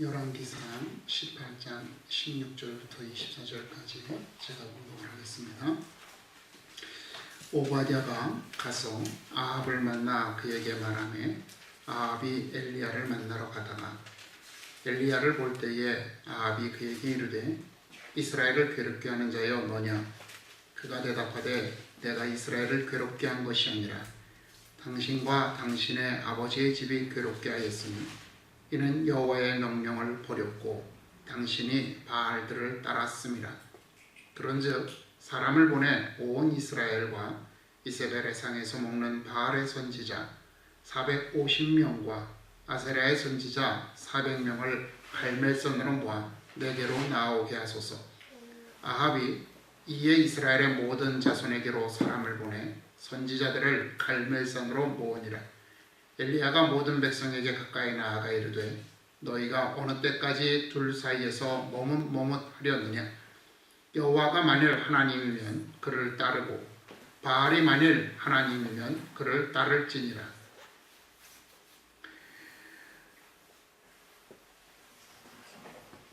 열왕기상 18장 16절부터 24절까지 제가 공독을 하겠습니다. 오바댜가 가서 아합을 만나 그에게 말하매 아합이 엘리야를 만나러 가다가 엘리야를 볼 때에 아합이 그에게 이르되 이스라엘을 괴롭게 하는 자여 너냐? 그가 대답하되 내가 이스라엘을 괴롭게 한 것이 아니라 당신과 당신의 아버지의 집이 괴롭게 하였으니 이는 여호와의 명령을 버렸고 당신이 바알들을 따랐음이라. 그런즉 사람을 보내 온 이스라엘과 이세벨의 상에서 먹는 바알의 선지자 450명과 아세라의 선지자 400명을 갈멜선으로 모아 내게로 나오게 하소서. 아합이 이에 이스라엘의 모든 자손에게로 사람을 보내 선지자들을 갈멜선으로 모으니라. 엘리야가 모든 백성에게 가까이 나아가 이르되 너희가 어느 때까지 둘 사이에서 머뭇하려느냐? 여호와가 만일 하나님이면 그를 따르고 바알이 만일 하나님이면 그를 따를지니라.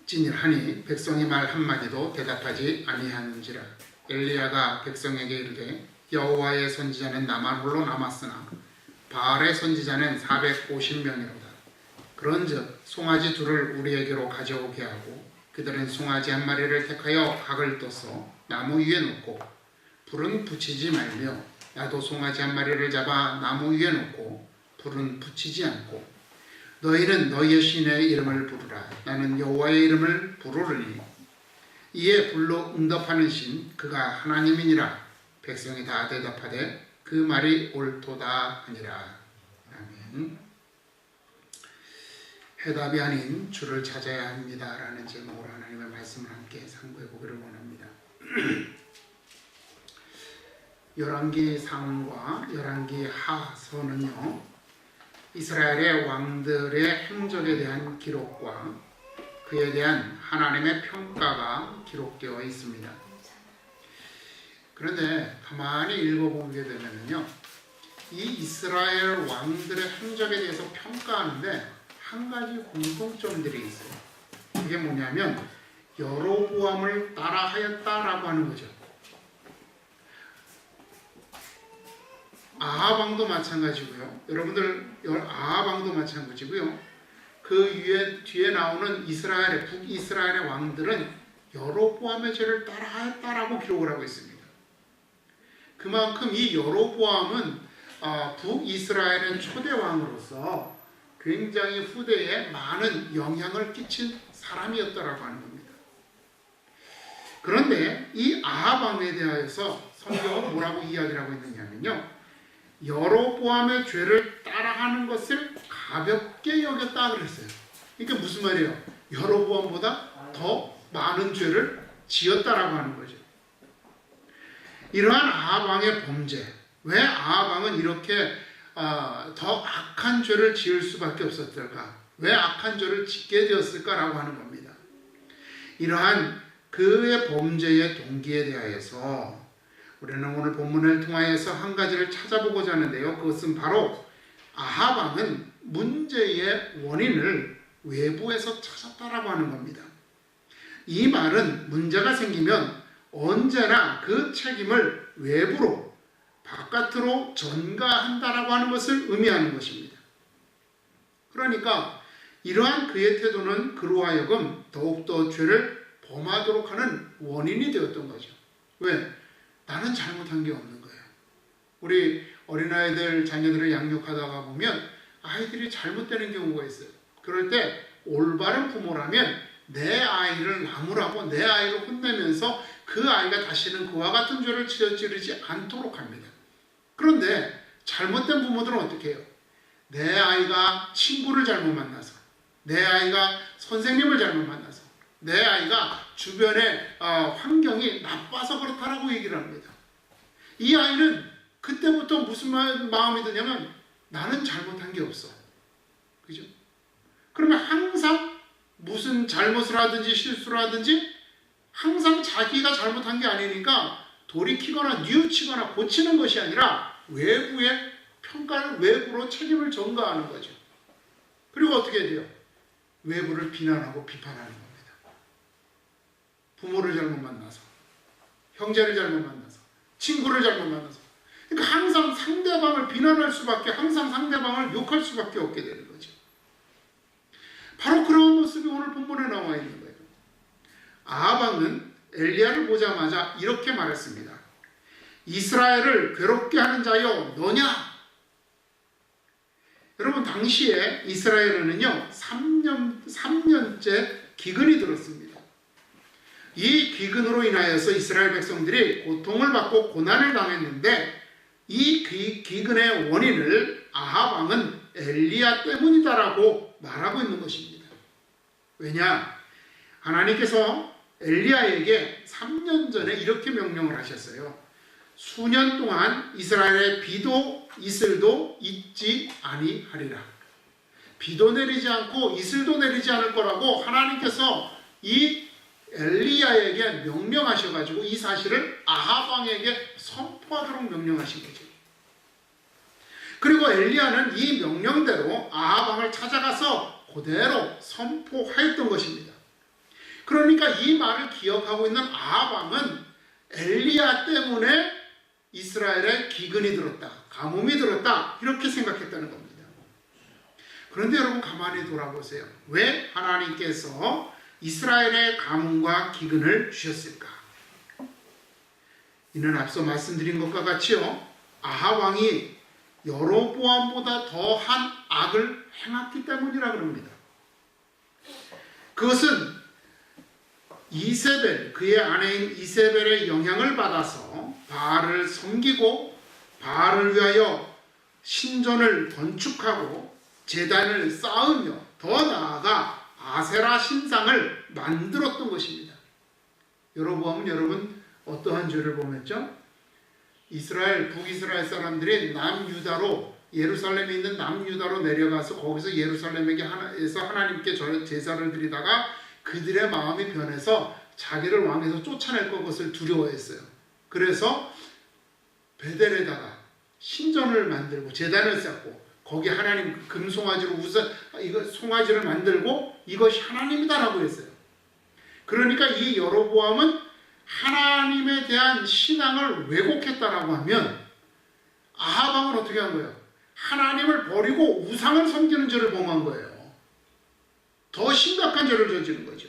찌니하니 백성이 말 한마디도 대답하지 아니하는지라. 엘리야가 백성에게 이르되 여호와의 선지자는 나만 홀로 남았으나 바알의 선지자는 450명이로다. 그런즉 송아지 둘을 우리에게로 가져오게 하고 그들은 송아지 한 마리를 택하여 각을 떠서 나무 위에 놓고 불은 붙이지 말며 나도 송아지 한 마리를 잡아 나무 위에 놓고 불은 붙이지 않고 너희는 너희의 신의 이름을 부르라. 나는 여호와의 이름을 부르리니 이에 불로 응답하는 신 그가 하나님이니라. 백성이 다 대답하되 그 말이 옳도다 하니라. 아멘. 해답이 아닌 주를 찾아야 합니다 라는 제목으로 하나님의 말씀을 함께 상고해 보기를 원합니다. 열왕기 상과 열왕기 하서는요, 이스라엘의 왕들의 행적에 대한 기록과 그에 대한 하나님의 평가가 기록되어 있습니다. 그런데 가만히 읽어보게 되면요, 이 이스라엘 왕들의 행적에 대해서 평가하는데 한 가지 공통점들이 있어요. 그게 뭐냐면 여로보암을 따라하였다라고 하는 거죠. 아합 왕도 마찬가지고요. 여러분들 아합 왕도 마찬가지고요. 그 뒤에 나오는 북이스라엘의 왕들은 여로보암의 죄를 따라하였다라고 기록을 하고 있습니다. 그만큼 이 여로보암은 북이스라엘의 초대 왕으로서 굉장히 후대에 많은 영향을 끼친 사람이었다라고 하는 겁니다. 그런데 이 아합 왕에 대하여서 성경은 뭐라고 이야기를 하고 있느냐면요, 여로보암의 죄를 따라하는 것을 가볍게 여겼다 그랬어요. 그러니까 무슨 말이에요? 여로보암보다 더 많은 죄를 지었다라고 하는 거죠. 이러한 아합 왕의 범죄, 왜 아합 왕은 이렇게 더 악한 죄를 지을 수밖에 없었을까? 왜 악한 죄를 짓게 되었을까라고 하는 겁니다. 이러한 그의 범죄의 동기에 대하여서 우리는 오늘 본문을 통하여서 한 가지를 찾아보고자 하는데요. 그것은 바로 아합 왕은 문제의 원인을 외부에서 찾았다라고 하는 겁니다. 이 말은 문제가 생기면 언제나 그 책임을 외부로 바깥으로 전가한다라고 하는 것을 의미하는 것입니다. 그러니까 이러한 그의 태도는 그로 하여금 더욱더 죄를 범하도록 하는 원인이 되었던 거죠. 왜? 나는 잘못한 게 없는 거예요. 우리 어린아이들 자녀들을 양육하다가 보면 아이들이 잘못되는 경우가 있어요. 그럴 때 올바른 부모라면 내 아이를 나무라고 내 아이를 혼내면서 그 아이가 다시는 그와 같은 죄를 저지르지 않도록 합니다. 그런데 잘못된 부모들은 어떻게 해요? 내 아이가 친구를 잘못 만나서, 내 아이가 선생님을 잘못 만나서, 내 아이가 주변의 환경이 나빠서 그렇다라고 얘기를 합니다. 이 아이는 그때부터 무슨 마음이 드냐면 나는 잘못한 게 없어. 그죠? 그러면 항상 무슨 잘못을 하든지 실수를 하든지 항상 자기가 잘못한 게 아니니까 돌이키거나 뉘우치거나 고치는 것이 아니라 외부의 평가를 외부로 책임을 전가하는 거죠. 그리고 어떻게 돼요? 외부를 비난하고 비판하는 겁니다. 부모를 잘못 만나서, 형제를 잘못 만나서, 친구를 잘못 만나서. 그러니까 항상 상대방을 비난할 수밖에, 항상 상대방을 욕할 수밖에 없게 되는 거죠. 바로 그런 모습이 오늘 본문에 나와 있는 거예요. 아합 왕은 엘리야를 보자마자 이렇게 말했습니다. 이스라엘을 괴롭게 하는 자여 너냐? 여러분, 당시에 이스라엘에는요 3년째 기근이 들었습니다. 이 기근으로 인하여서 이스라엘 백성들이 고통을 받고 고난을 당했는데, 이 기근의 원인을 아합 왕은 엘리야 때문이다라고 말하고 있는 것입니다. 왜냐? 하나님께서 엘리야에게 3년 전에 이렇게 명령을 하셨어요. 수년 동안 이스라엘에 비도 이슬도 있지 아니하리라. 비도 내리지 않고 이슬도 내리지 않을 거라고 하나님께서 이 엘리야에게 명령하셔가지고 이 사실을 아합 왕에게 선포하도록 명령하신 거죠. 그리고 엘리야는 이 명령대로 아합 왕을 찾아가서 그대로 선포하였던 것입니다. 그러니까 이 말을 기억하고 있는 아합 왕은 엘리야 때문에 이스라엘에 기근이 들었다, 가뭄이 들었다, 이렇게 생각했다는 겁니다. 그런데 여러분, 가만히 돌아보세요. 왜 하나님께서 이스라엘의 가뭄과 기근을 주셨을까? 이는 앞서 말씀드린 것과 같이요, 아합 왕이 여로보암보다 더한 악을 행했기 때문이라 그럽니다. 그것은 이세벨, 그의 아내인 이세벨의 영향을 받아서 바알을 섬기고 바알을 위하여 신전을 건축하고 제단을 쌓으며 더 나아가 아세라 신상을 만들었던 것입니다. 여로보암은 여러분 어떠한 죄를 범했죠? 북이스라엘 사람들이 남유다로, 예루살렘에 있는 남유다로 내려가서 거기서 예루살렘에서 하나님께 제사를 드리다가 그들의 마음이 변해서 자기를 왕에서 쫓아낼 것을 두려워했어요. 그래서 베델에다가 신전을 만들고 제단을 쌓고 거기에 하나님 금송아지로 이거 송아지를 만들고 이것이 하나님이다라고 했어요. 그러니까 이 여로보암은 하나님에 대한 신앙을 왜곡했다라고 하면, 아합 왕은 어떻게 한 거예요? 하나님을 버리고 우상을 섬기는 죄를 범한 거예요. 더 심각한 죄를 저지른 거죠.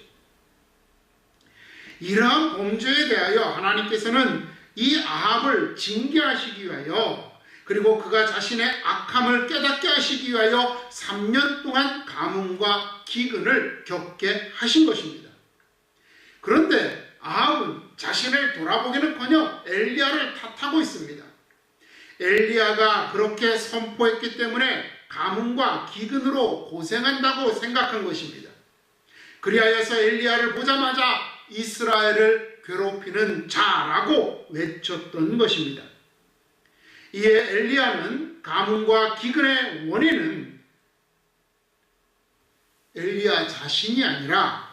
이러한 범죄에 대하여 하나님께서는 이 아합을 징계하시기 위하여, 그리고 그가 자신의 악함을 깨닫게 하시기 위하여 3년 동안 가뭄과 기근을 겪게 하신 것입니다. 그런데 아합은 자신을 돌아보기는커녕 엘리야를 탓하고 있습니다. 엘리야가 그렇게 선포했기 때문에 가뭄과 기근으로 고생한다고 생각한 것입니다. 그리하여서 엘리야를 보자마자 이스라엘을 괴롭히는 자라고 외쳤던 것입니다. 이에 엘리야는 가뭄과 기근의 원인은 엘리야 자신이 아니라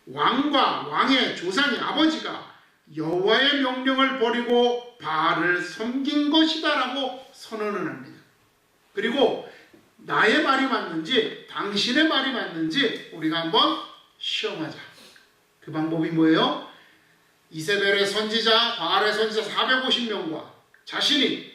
왕과 왕의 조상의 아버지가 여호와의 명령을 버리고 바알을 섬긴 것이다라고 선언을 합니다. 그리고 나의 말이 맞는지 당신의 말이 맞는지 우리가 한번 시험하자. 그 방법이 뭐예요? 이세벨의 선지자, 바알의 선지자 450명과 자신이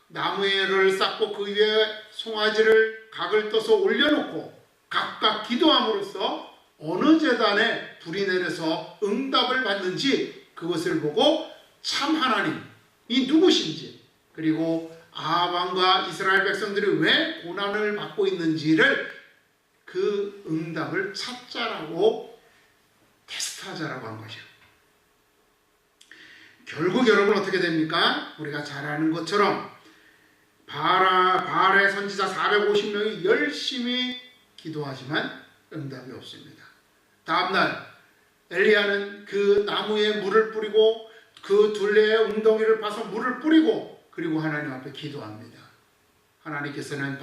나무를 쌓고 그 위에 송아지를 각을 떠서 올려놓고 각각 기도함으로써 어느 제단에 불이 내려서 응답을 받는지 그것을 보고 참 하나님이 누구신지, 그리고 아합 왕과 이스라엘 백성들이 왜 고난을 받고 있는지를 그 응답을 찾자라고 테스트하자라고 한 거죠. 결국 여러분 어떻게 됩니까? 우리가 잘 아는 것처럼 바알의 선지자 450명이 열심히 기도하지만 응답이 없습니다. 다음날 엘리야는 그 나무에 물을 뿌리고 그 둘레에 웅덩이를 파서 물을 뿌리고 그리고 하나님 앞에 기도합니다. 하나님께서는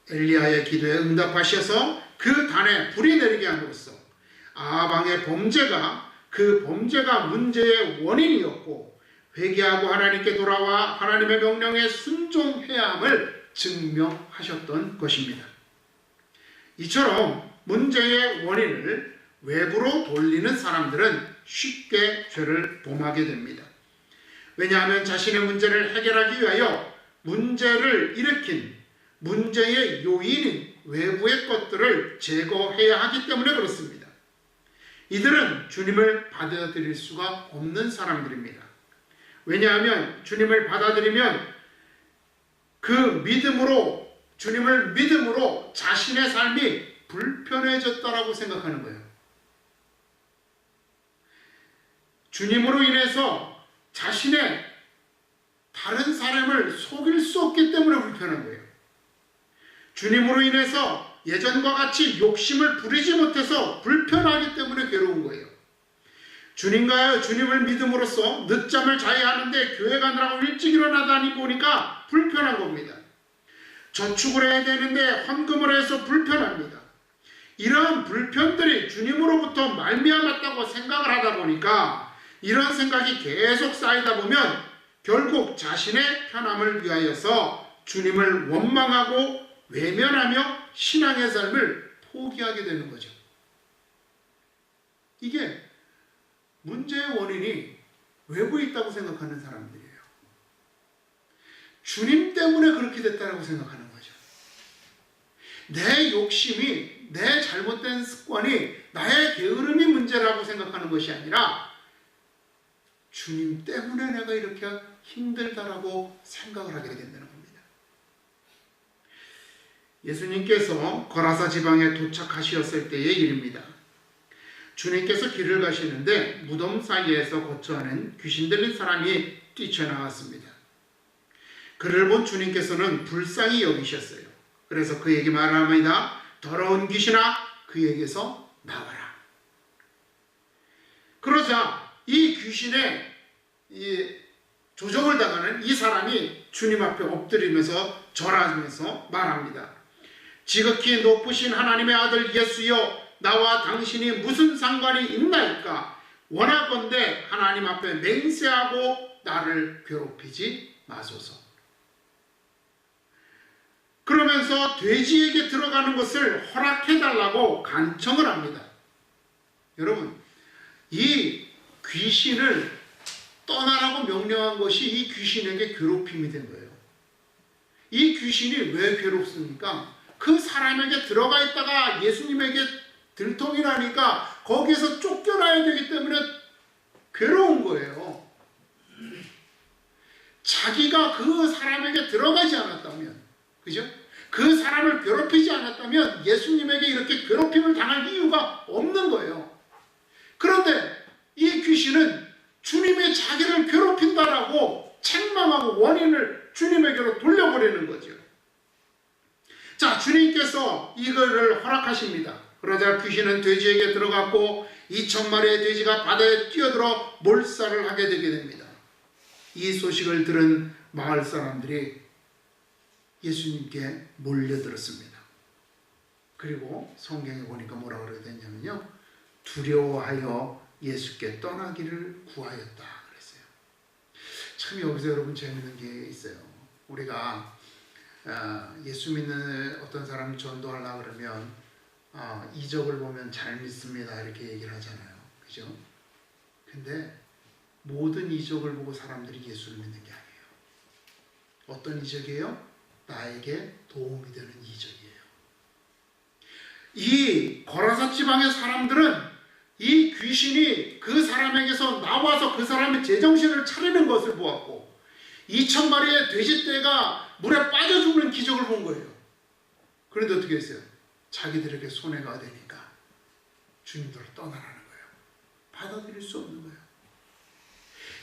엘리야의 기도에 응답하셔서 그 단에 불이 내리게 함으로써 아합 왕의 범죄가 그 범죄가 문제의 원인이었고 회개하고 하나님께 돌아와 하나님의 명령에 순종해야 함을 증명하셨던 것입니다. 이처럼 문제의 원인을 외부로 돌리는 사람들은 쉽게 죄를 범하게 됩니다. 왜냐하면 자신의 문제를 해결하기 위하여 문제를 일으킨 문제의 요인인 외부의 것들을 제거해야 하기 때문에 그렇습니다. 이들은 주님을 받아들일 수가 없는 사람들입니다. 왜냐하면 주님을 받아들이면 그 믿음으로, 주님을 믿음으로 자신의 삶이 불편해졌다라고 생각하는 거예요. 주님으로 인해서 자신의 다른 사람을 속일 수 없기 때문에 불편한 거예요. 주님으로 인해서 예전과 같이 욕심을 부리지 못해서 불편하기 때문에 괴로운 거예요. 주님을 믿음으로써 늦잠을 자야 하는데 교회 가느라고 일찍 일어나다니 보니까 불편한 겁니다. 저축을 해야 되는데 헌금을 해서 불편합니다. 이러한 불편들이 주님으로부터 말미암았다고 생각을 하다 보니까 이런 생각이 계속 쌓이다 보면 결국 자신의 편함을 위하여서 주님을 원망하고 외면하며 신앙의 삶을 포기하게 되는 거죠. 이게 문제의 원인이 외부에 있다고 생각하는 사람들이에요. 주님 때문에 그렇게 됐다고 생각하는 거죠. 내 욕심이, 내 잘못된 습관이, 나의 게으름이 문제라고 생각하는 것이 아니라 주님 때문에 내가 이렇게 힘들다라고 생각을 하게 된다는 겁니다. 예수님께서 거라사 지방에 도착하셨을 때의 일입니다. 주님께서 길을 가시는데 무덤 사이에서 거처하는 귀신 들린 사람이 뛰쳐나왔습니다. 그를 본 주님께서는 불쌍히 여기셨어요. 그래서 그에게 말합니다. 더러운 귀신아, 그에게서 나와라. 그러자 이 귀신의 조종을 당하는 이 사람이 주님 앞에 엎드리면서 절하면서 말합니다. 지극히 높으신 하나님의 아들 예수여, 나와 당신이 무슨 상관이 있나이까? 원하건대 하나님 앞에 맹세하고 나를 괴롭히지 마소서. 그러면서 돼지에게 들어가는 것을 허락해달라고 간청을 합니다. 여러분, 이 귀신을 떠나라고 명령한 것이 이 귀신에게 괴롭힘이 된 거예요. 이 귀신이 왜 괴롭습니까? 그 사람에게 들어가 있다가 예수님에게 들통이 나니까 거기에서 쫓겨나야 되기 때문에 괴로운 거예요. 자기가 그 사람에게 들어가지 않았다면, 그죠? 그 사람을 괴롭히지 않았다면 예수님에게 이렇게 괴롭힘을 당할 이유가 없는 거예요. 그런데 이 귀신은 주님이 자기를 괴롭힌다라고 책망하고 원인을 주님에게로 돌려버리는 거죠. 자, 주님께서 이거를 허락하십니다. 그러자 귀신은 돼지에게 들어갔고 2,000마리의 돼지가 바다에 뛰어들어 몰살을 하게 되게 됩니다. 이 소식을 들은 마을 사람들이 예수님께 몰려들었습니다. 그리고 성경에 보니까 뭐라고 그러게 됐냐면요, 두려워하여 예수께 떠나기를 구하였다 그랬어요. 참 여기서 여러분 재밌는 게 있어요. 우리가 예수 믿는 어떤 사람이 전도하려고 그러면 이적을 보면 잘 믿습니다 이렇게 얘기를 하잖아요. 그죠? 근데 모든 이적을 보고 사람들이 예수를 믿는 게 아니에요. 어떤 이적이에요? 나에게 도움이 되는 이적이에요. 이 거라사 지방의 사람들은 이 귀신이 그 사람에게서 나와서 그 사람의 제정신을 차리는 것을 보았고 2,000마리의 돼지떼가 물에 빠져 죽는 기적을 본 거예요. 그런데 어떻게 했어요? 자기들에게 손해가 되니까 주님들을 떠나라는 거예요. 받아들일 수 없는 거예요.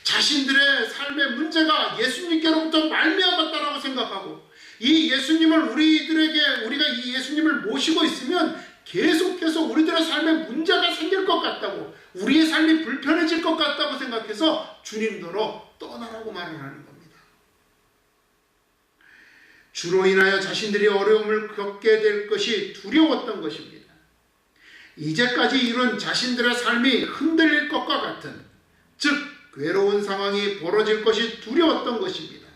자신들의 삶의 문제가 예수님께로부터 말미암았다라고 생각하고 이 예수님을 우리가 이 예수님을 모시고 있으면 계속해서 우리들의 삶에 문제가 생길 것 같다고, 우리의 삶이 불편해질 것 같다고 생각해서 주님더러 떠나라고 말을 하는 겁니다. 주로 인하여 자신들이 어려움을 겪게 될 것이 두려웠던 것입니다. 이제까지 이룬 자신들의 삶이 흔들릴 것과 같은, 즉 괴로운 상황이 벌어질 것이 두려웠던 것입니다.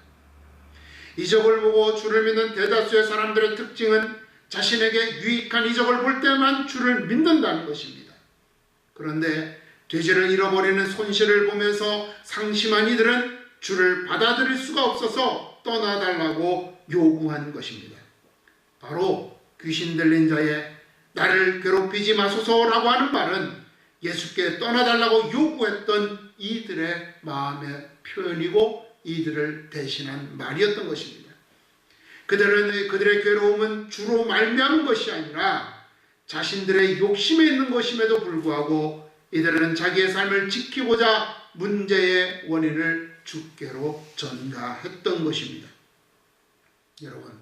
이적을 보고 주를 믿는 대다수의 사람들의 특징은 자신에게 유익한 이적을 볼 때만 주를 믿는다는 것입니다. 그런데 돼지를 잃어버리는 손실을 보면서 상심한 이들은 주를 받아들일 수가 없어서 떠나달라고 요구한 것입니다. 바로 귀신 들린 자의 나를 괴롭히지 마소서라고 하는 말은 예수께 떠나달라고 요구했던 이들의 마음의 표현이고 이들을 대신한 말이었던 것입니다. 그들의 괴로움은 주로 말미암은 것이 아니라 자신들의 욕심에 있는 것임에도 불구하고 이들은 자기의 삶을 지키고자 문제의 원인을 주께로 전가했던 것입니다. 여러분,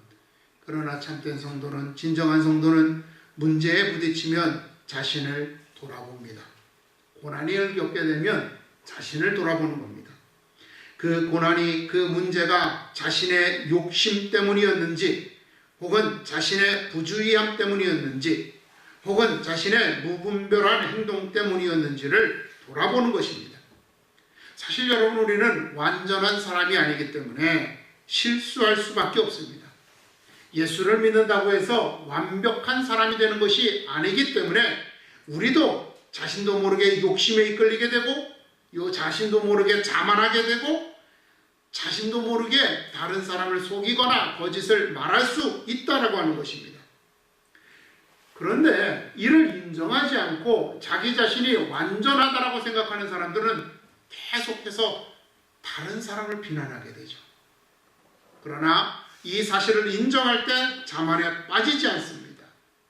그러나 참된 성도는, 진정한 성도는 문제에 부딪히면 자신을 돌아봅니다. 고난을 겪게 되면 자신을 돌아보는 겁니다. 그 고난이, 그 문제가 자신의 욕심 때문이었는지, 혹은 자신의 부주의함 때문이었는지, 혹은 자신의 무분별한 행동 때문이었는지를 돌아보는 것입니다. 사실 여러분, 우리는 완전한 사람이 아니기 때문에 실수할 수밖에 없습니다. 예수를 믿는다고 해서 완벽한 사람이 되는 것이 아니기 때문에 우리도 자신도 모르게 욕심에 이끌리게 되고, 자신도 모르게 자만하게 되고, 자신도 모르게 다른 사람을 속이거나 거짓을 말할 수 있다라고 하는 것입니다. 그런데 이를 인정하지 않고 자기 자신이 완전하다라고 생각하는 사람들은 계속해서 다른 사람을 비난하게 되죠. 그러나 이 사실을 인정할 때 자만에 빠지지 않습니다.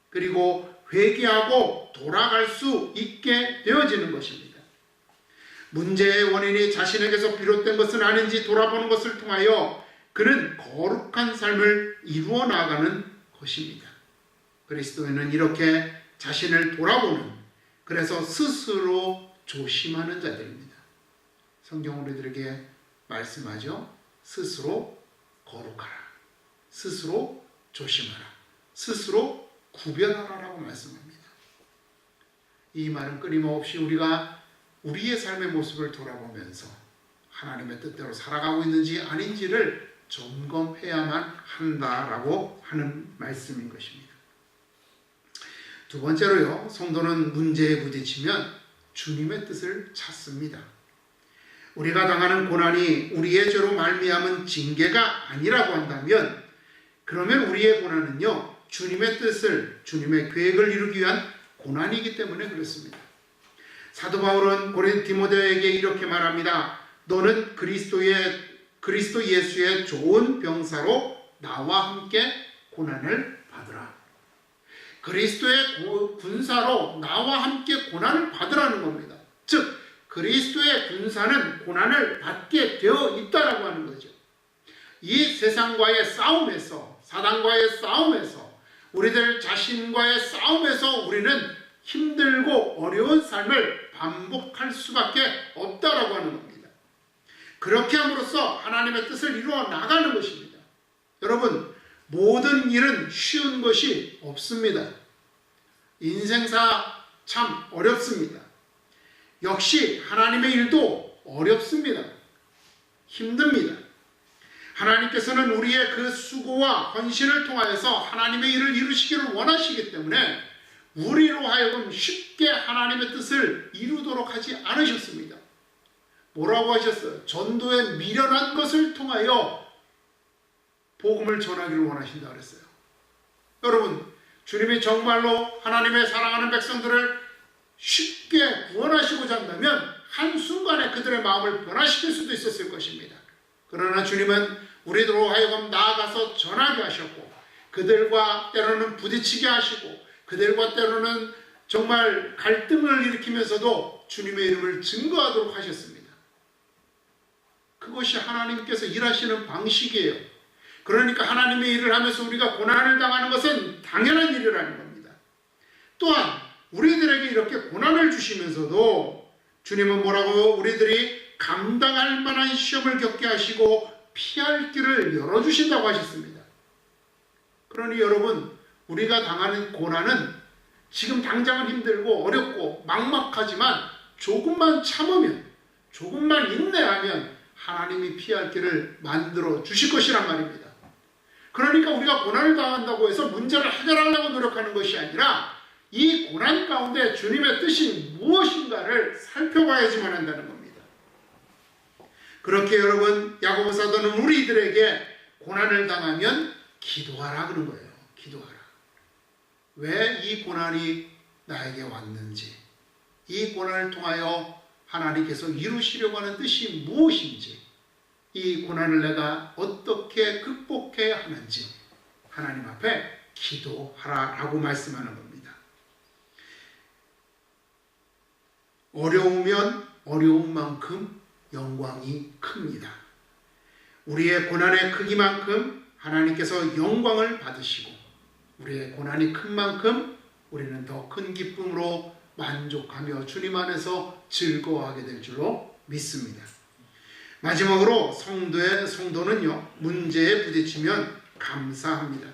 그리고 회개하고 돌아갈 수 있게 되어지는 것입니다. 문제의 원인이 자신에게서 비롯된 것은 아닌지 돌아보는 것을 통하여 그는 거룩한 삶을 이루어 나가는 것입니다. 그리스도인은 이렇게 자신을 돌아보는, 그래서 스스로 조심하는 자들입니다. 성경 우리들에게 말씀하죠. 스스로 거룩하라, 스스로 조심하라, 스스로 구별하라라고 말씀합니다. 이 말은 끊임없이 우리가 우리의 삶의 모습을 돌아보면서 하나님의 뜻대로 살아가고 있는지 아닌지를 점검해야만 한다라고 하는 말씀인 것입니다. 두 번째로요, 성도는 문제에 부딪히면 주님의 뜻을 찾습니다. 우리가 당하는 고난이 우리의 죄로 말미암은 징계가 아니라고 한다면, 그러면 우리의 고난은요, 주님의 뜻을, 주님의 계획을 이루기 위한 고난이기 때문에 그렇습니다. 사도 바울은 디모데에게 이렇게 말합니다. 너는 그리스도 예수의 좋은 병사로 나와 함께 고난을 받으라. 그리스도의 군사로 나와 함께 고난을 받으라는 겁니다. 즉, 그리스도의 군사는 고난을 받게 되어 있다라고 하는 거죠. 이 세상과의 싸움에서, 사단과의 싸움에서, 우리들 자신과의 싸움에서 우리는 힘들고 어려운 삶을 반복할 수밖에 없다라고 하는 겁니다. 그렇게 함으로써 하나님의 뜻을 이루어 나가는 것입니다. 여러분, 모든 일은 쉬운 것이 없습니다. 인생사 참 어렵습니다. 역시 하나님의 일도 어렵습니다. 힘듭니다. 하나님께서는 우리의 그 수고와 헌신을 통하여서 하나님의 일을 이루시기를 원하시기 때문에 우리로 하여금 쉽게 하나님의 뜻을 이루도록 하지 않으셨습니다. 뭐라고 하셨어요? 전도에 미련한 것을 통하여 복음을 전하기를 원하신다 그랬어요. 여러분, 주님이 정말로 하나님의 사랑하는 백성들을 쉽게 구원하시고자 한다면 한순간에 그들의 마음을 변화시킬 수도 있었을 것입니다. 그러나 주님은 우리들로 하여금 나아가서 전하게 하셨고, 그들과 때로는 부딪히게 하시고, 그들과 때로는 정말 갈등을 일으키면서도 주님의 이름을 증거하도록 하셨습니다. 그것이 하나님께서 일하시는 방식이에요. 그러니까 하나님의 일을 하면서 우리가 고난을 당하는 것은 당연한 일이라는 겁니다. 또한 우리들에게 이렇게 고난을 주시면서도 주님은 뭐라고, 우리들이 감당할 만한 시험을 겪게 하시고 피할 길을 열어주신다고 하셨습니다. 그러니 여러분, 우리가 당하는 고난은 지금 당장은 힘들고 어렵고 막막하지만 조금만 참으면, 조금만 인내하면 하나님이 피할 길을 만들어 주실 것이란 말입니다. 그러니까 우리가 고난을 당한다고 해서 문제를 해결하려고 노력하는 것이 아니라 이 고난 가운데 주님의 뜻이 무엇인가를 살펴봐야지만 한다는 겁니다. 그렇게 여러분, 야고보 사도는 우리들에게 고난을 당하면 기도하라 그런 거예요. 기도하라. 왜 이 고난이 나에게 왔는지, 이 고난을 통하여 하나님께서 이루시려고 하는 뜻이 무엇인지, 이 고난을 내가 어떻게 극복해야 하는지 하나님 앞에 기도하라라고 말씀하는 겁니다. 어려우면 어려운 만큼 영광이 큽니다. 우리의 고난의 크기만큼 하나님께서 영광을 받으시고, 우리의 고난이 큰 만큼 우리는 더 큰 기쁨으로 만족하며 주님 안에서 즐거워하게 될 줄로 믿습니다. 마지막으로 성도는요, 문제에 부딪히면 감사합니다.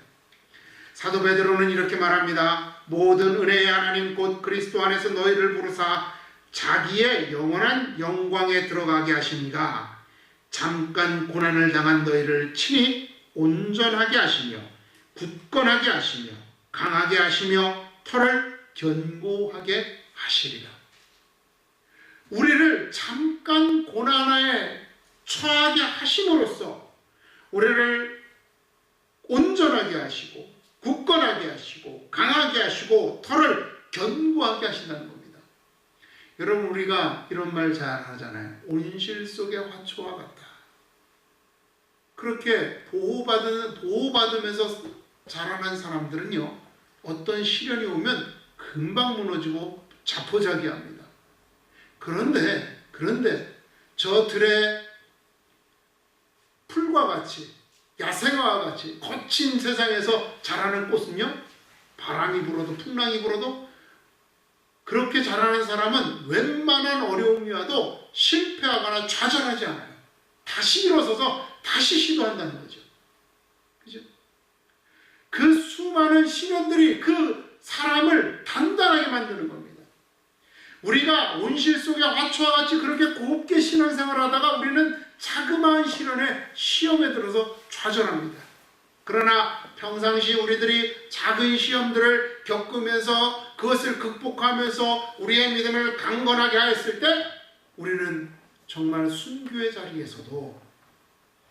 사도 베드로는 이렇게 말합니다. 모든 은혜의 하나님 곧 그리스도 안에서 너희를 부르사 자기의 영원한 영광에 들어가게 하시니가 잠깐 고난을 당한 너희를 친히 온전하게 하시며 굳건하게 하시며 강하게 하시며 털을 견고하게 하시리라. 우리를 잠깐 고난에 처하게 하심으로써 우리를 온전하게 하시고 굳건하게 하시고 강하게 하시고 털을 견고하게 하신다는 겁니다. 여러분, 우리가 이런 말 잘 하잖아요. 온실 속의 화초와 같다. 그렇게 보호받으면서 자라난 사람들은요, 어떤 시련이 오면 금방 무너지고 자포자기합니다. 그런데 저 들의 풀과 같이 야생화와 같이 거친 세상에서 자라는 꽃은요, 바람이 불어도 풍랑이 불어도 그렇게 자라는 사람은 웬만한 어려움이 와도 실패하거나 좌절하지 않아요. 다시 일어서서 다시 시도한다는 거죠. 그죠? 그 수많은 시련들이 그 사람을 단단하게 만드는 겁니다. 우리가 온실 속의 화초와 같이 그렇게 곱게 신앙생활을 하다가 우리는 자그마한 시험에 들어서 좌절합니다. 그러나 평상시 우리들이 작은 시험들을 겪으면서 그것을 극복하면서 우리의 믿음을 강건하게 하였을 때 우리는 정말 순교의 자리에서도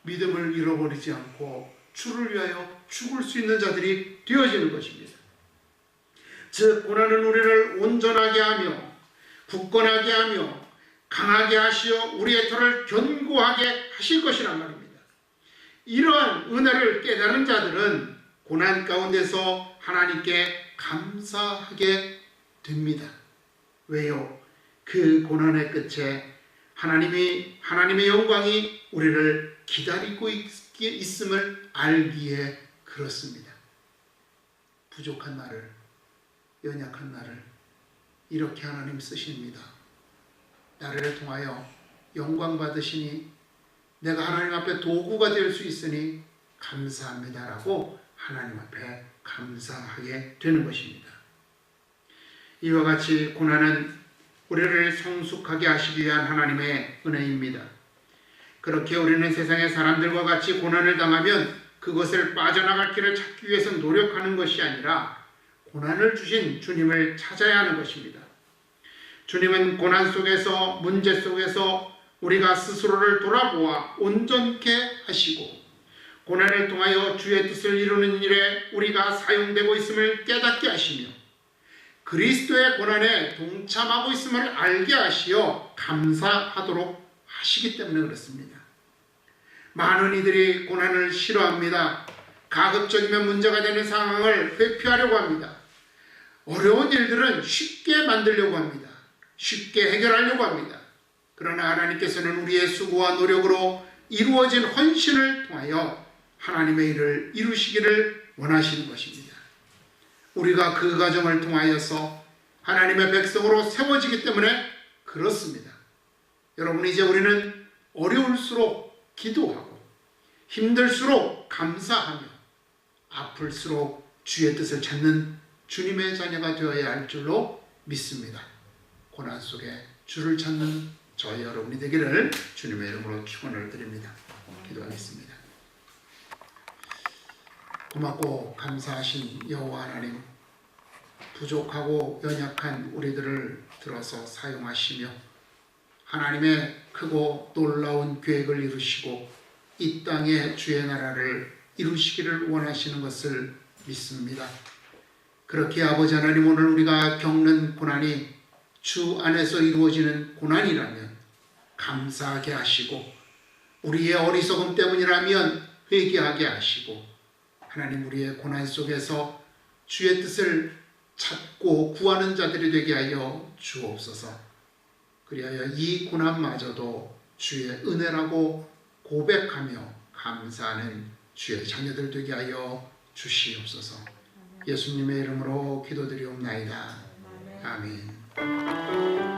믿음을 잃어버리지 않고 주를 위하여 죽을 수 있는 자들이 되어지는 것입니다. 즉 고난은 우리를 온전하게 하며 굳건하게 하며 강하게 하시어 우리의 털을 견고하게 하실 것이란 말입니다. 이러한 은혜를 깨달은 자들은 고난 가운데서 하나님께 감사하게 됩니다. 왜요? 그 고난의 끝에 하나님의 영광이 우리를 기다리고 있음을 알기에 그렇습니다. 부족한 나를, 연약한 나를 이렇게 하나님 쓰십니다. 나를 통하여 영광 받으시니 내가 하나님 앞에 도구가 될 수 있으니 감사합니다라고 하나님 앞에 감사하게 되는 것입니다. 이와 같이 고난은 우리를 성숙하게 하시기 위한 하나님의 은혜입니다. 그렇게 우리는 세상의 사람들과 같이 고난을 당하면 그것을 빠져나갈 길을 찾기 위해서 노력하는 것이 아니라 고난을 주신 주님을 찾아야 하는 것입니다. 주님은 고난 속에서, 문제 속에서 우리가 스스로를 돌아보아 온전케 하시고 고난을 통하여 주의 뜻을 이루는 일에 우리가 사용되고 있음을 깨닫게 하시며 그리스도의 고난에 동참하고 있음을 알게 하시어 감사하도록 하시기 때문에 그렇습니다. 많은 이들이 고난을 싫어합니다. 가급적이면 문제가 되는 상황을 회피하려고 합니다. 어려운 일들은 쉽게 만들려고 합니다. 쉽게 해결하려고 합니다. 그러나 하나님께서는 우리의 수고와 노력으로 이루어진 헌신을 통하여 하나님의 일을 이루시기를 원하시는 것입니다. 우리가 그 과정을 통하여서 하나님의 백성으로 세워지기 때문에 그렇습니다. 여러분, 이제 우리는 어려울수록 기도하고 힘들수록 감사하며 아플수록 주의 뜻을 찾는 주님의 자녀가 되어야 할 줄로 믿습니다. 고난 속에 주를 찾는 저희 여러분이 되기를 주님의 이름으로 축원을 드립니다. 기도하겠습니다. 고맙고 감사하신 여호와 하나님, 부족하고 연약한 우리들을 들어서 사용하시며 하나님의 크고 놀라운 계획을 이루시고 이 땅에 주의 나라를 이루시기를 원하시는 것을 믿습니다. 그렇게 아버지 하나님, 오늘 우리가 겪는 고난이 주 안에서 이루어지는 고난이라면 감사하게 하시고, 우리의 어리석음 때문이라면 회개하게 하시고, 하나님 우리의 고난 속에서 주의 뜻을 찾고 구하는 자들이 되게 하여 주옵소서. 그리하여 이 고난마저도 주의 은혜라고 고백하며 감사하는 주의 자녀들 되게 하여 주시옵소서. 예수님의 이름으로 기도드리옵나이다. 아멘.